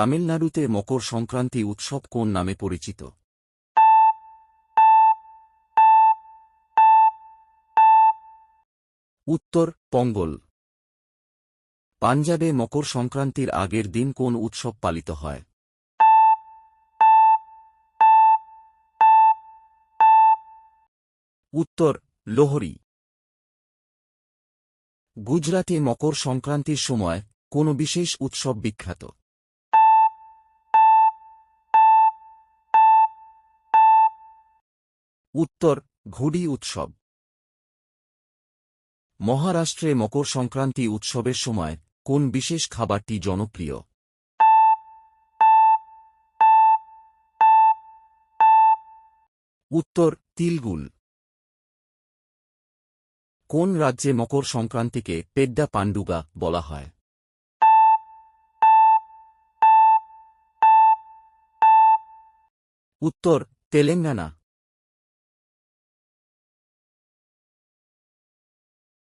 তামিলনাড়ুতে মকর সংক্রান্তি উৎসব কোন নামে পরিচিত? উত্তর পঙ্গল। পাঞ্জাবে মকর সংক্রান্তির আগের দিন কোন উৎসব পালিত হয়? উত্তর লোহরী। গুজরাটে মকর সংক্রান্তির সময় কোন বিশেষ উৎসব বিখ্যাত? উত্তর ঘুড়ি উৎসব। মহারাষ্ট্রে মকর সংক্রান্তি উৎসবের সময় কোন বিশেষ খাবারটি জনপ্রিয়? উত্তর তিলগুল। কোন রাজ্যে মকর সংক্রান্তিকে পেড্ডা পান্ডুগা বলা হয়? উত্তর তেলেঙ্গানা।